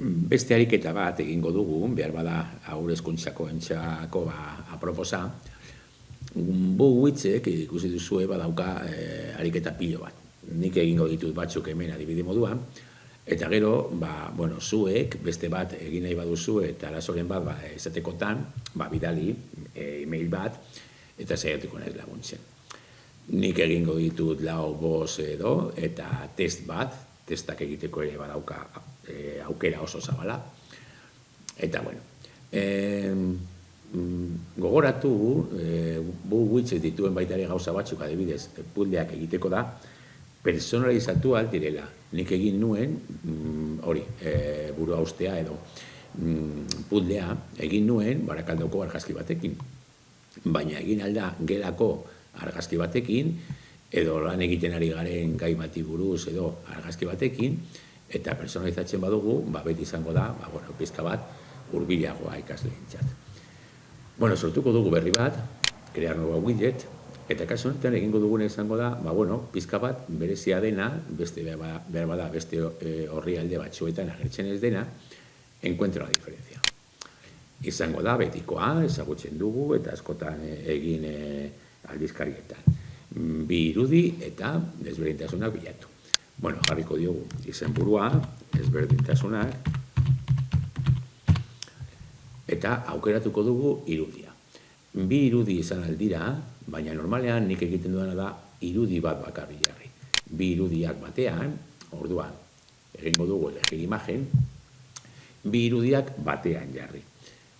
Beste ariketa bat egingo dugu, behar bada aur hezkuntzako entzako aproposa. Witzek ikusi duzue badauka ariketa pilo bat. Nik egingo ditut batzuk hemen adibide moduan, eta gero, zuek beste bat egin nahi baduzu eta arazoren bat esatekotan, bidali e-mail bat, eta saiatuko naiz laguntzen. Nik egingo ditut 4-5 edo, eta test bat, testak egiteko ere badauka aukera oso zabala. Eta, gogoratu, witzek dituen baita ere gauza batzuk adibidez, puzzleak egiteko da, personalizatu direla. Nik egin nuen, burua ustea edo puzzlea, egin nuen Barakaldoko argazki batekin. Baina egin alda gelako argazki batekin, edo lan egiten ari garen gai bati buruz edo argazki batekin, eta personalizatzen badugu, beti izango da, pizka bat, hurbilagoa ikasleentzat. Sortuko dugu berri bat, crear nuevo widget, eta kasu honetan egingo duguna izango da, pizka bat berezia dena, beste behar bada beste orrialde batzuetan agertzen ez dena, encuentra la diferencia. Izango da, betikoa, ezagutzen dugu, eta askotan egin aldizkarietan. Bi irudi eta desberdintasunak bilatu. Jarriko diogu izenburua, desberdintasunak, eta aukeratuko dugu irudia. Bi irudi izan aldira, baina normalean nik egiten duena da irudi bat bakarri jarri. Bi irudiak batean, orduan, egingo dugu elegir imagen, bi irudiak batean jarri.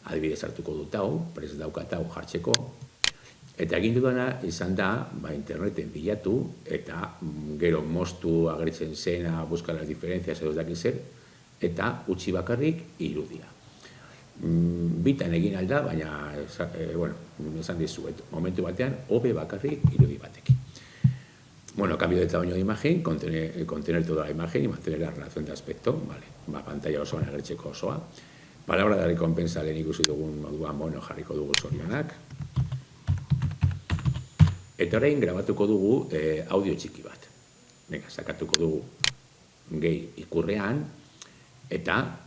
Adibidez hartuko dut hau, prest daukat hau jartzeko, eta egin dudana izan da, interneten bilatu, eta gero moztu agertzen zena, buscar las diferencias edo dakin zer, eta utzi bakarrik irudia. Bitan egin alda, baina, esan dizuet, momentu batean, hobe bakarrik irudi batekin. Cambio de tamaño de imagen, contener toda la imagen y mantener la relación de aspecto, pantalla osoan agertzeko osoa. Palabra de recompensa lehen ikusi dugun moduan, jarriko dugu zorionak. Eta orain grabatuko dugu audio txiki bat. Sakatuko dugu gehi ikurrean, eta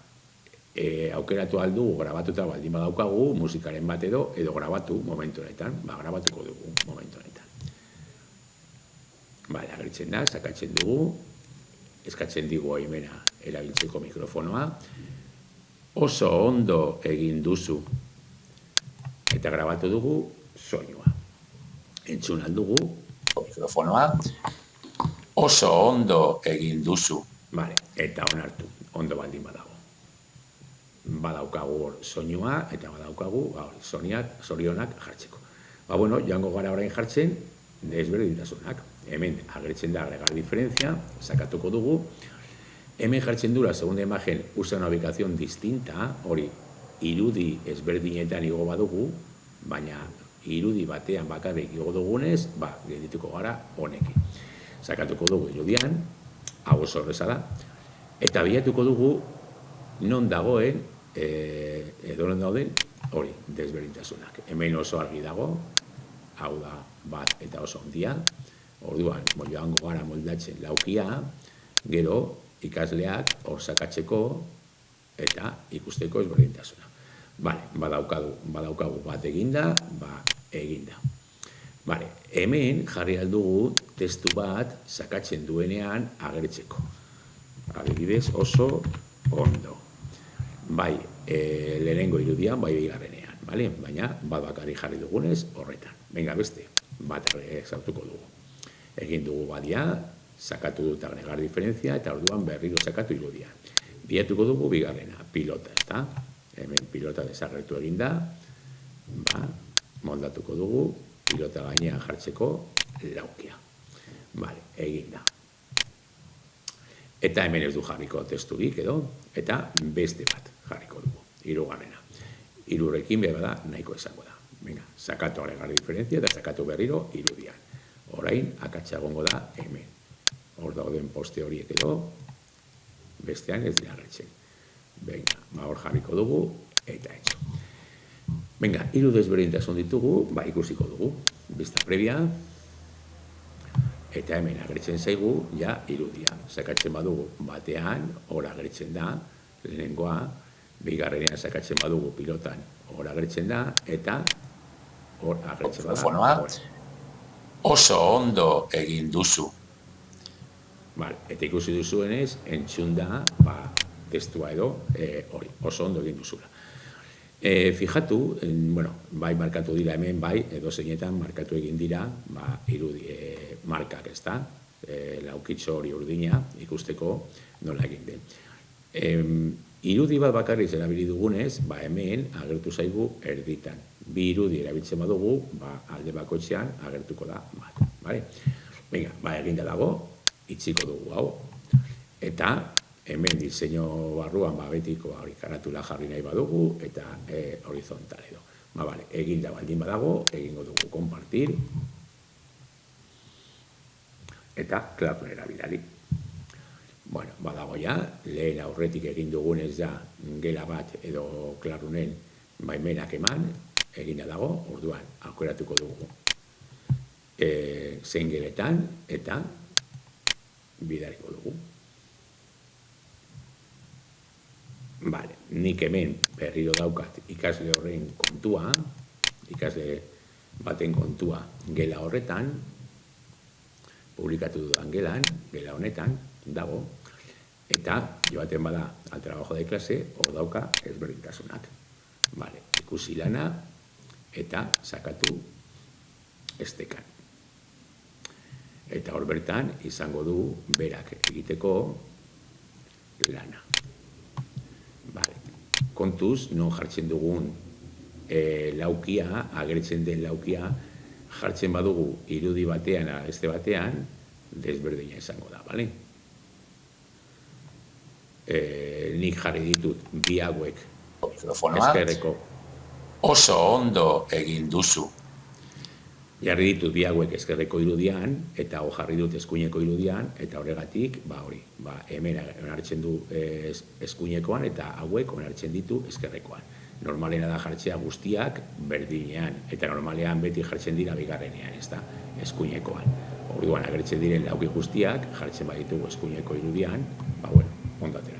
aukeratu aldugu grabatuta baldin badaukagu musikaren bat edo grabatu momentu honetan, grabatuko dugu momentu honetan. Agertzen da, sakatzen dugu, eskatzen digu aimena erabiltzeko mikrofonoa, oso ondo egin duzu, eta grabatu dugu soinua. Entzun aldugu, mikrofonoa, oso ondo egin duzu, eta onartu, ondo baldin badago. Badaukagu soinua, eta badaukagu zorionak jartzeko. Joango gara orain jartzen, desberdintasunak. Hemen agertzen da agregar diferencia, sakatuko dugu. Hemen jartzen du la segunda imagen usa una ubicación distinta, hori irudi ezberdinetan igo badugu, baina irudi batean bakarrik igo dugunez, geldituko gara honekin. Sakatuko dugu irudian, hau oso horreza da, eta bilatuko dugu non dagoen, edo non dauden, hori, desberdintasunak. Hemen oso argi dago, hau da bat eta oso ondia, orduan, joango gara moldatzen laukia, gero, ikasleak hor sakatzeko eta ikusteko ezberdintasuna. Badaukagu bat eginda, eginda. Hemen jarri aldugu testu bat sakatzen duenean agertzeko. Adibidez oso ondo. Lehenengo irudian, bigarrenean. Baina, bat bakarrik jarri dugunez horretan. Beste, bat sartuko dugu. Egin dugu badia, sakatu dut agregar diferencia, eta orduan berriro sakatu irudia. Bilatuko dugu bigarrena, pilota, eta hemen pilota desagertu eginda, moldatuko dugu, pilota gainean jartzeko laukia. Eginda. Eta hemen ez du jarriko testurik edo, eta beste bat jarriko dugu, hirugarrena. Hirurekin behar da nahiko izango da. Sakatu agregar diferencia, eta sakatu berriro irudian. Orain, akatsa egongo da hemen. Hor dauden poste horiek edo, bestean ez dira agertzen. Hor jarriko dugu, eta etxo. Hiru desberdintasun ditugu, ikusiko dugu. Vista previa, eta hemen agertzen zaigu, irudia. Sakatzen badugu batean, hor agertzen da, lehenengoa, bigarrenean sakatzen badugu pilotan hor agertzen da, eta hor agertzen bada. Oso ondo egin duzu. Eta ikusi duzuenez, entzun da, testua edo, hori, oso ondo egin duzula. Fijatu, bai markatu dira hemen, bai, edo zeinetan markatu egin dira, markak, ez da, laukitxo hori urdina, ikusteko nola egin den. Irudi bat bakarriz erabili dugunez, hemen agertu zaigu erditan. Bi irudi erabiltzen badugu, alde bakoitzean agertuko da bat. Venga, eginda dago, itxiko dugu hau. Eta hemen diseinu barruan betiko karatula jarri nahi badugu, eta horizontal edo. Eginda baldin badago, egingo dugu konpartir, eta klarun erabilari. Badago ja, lehen aurretik egin dugunez da gela bat edo klarunen baimenak eman, egina dago, orduan, aukeratuko dugu zein geletan, eta bidariko dugu. Nik hemen berriro daukat ikasle horren kontua, ikasle baten kontua gela horretan, publikatu dudan gela honetan, dago, eta joaten bada al trabajo de clase, hor dauka ezberdintasunak. Ikusi lana, eta sakatu estekan. Eta hor bertan izango du berak egiteko lana. Kontuz, non jartzen dugun laukia, agertzen den laukia, jartzen badugu irudi batean, beste batean, desberdina izango da, bale? Nik jarri ditut bi hauek eskerreko. Oso ondo egin duzu. Jarri ditut bi hauek eskerreko irudian, eta hor jarri dut eskuineko irudian, eta horregatik, hemen onartzen du eskuinekoan, eta hauek onartzen ditu eskerrekoan. Normalena da jartzea guztiak berdinean, eta normalean beti jartzen dira bigarrenean, ez da, eskuinekoan. Orduan agertzen diren lauki guztiak, jartzen baditugu eskuineko irudian, ondo atera.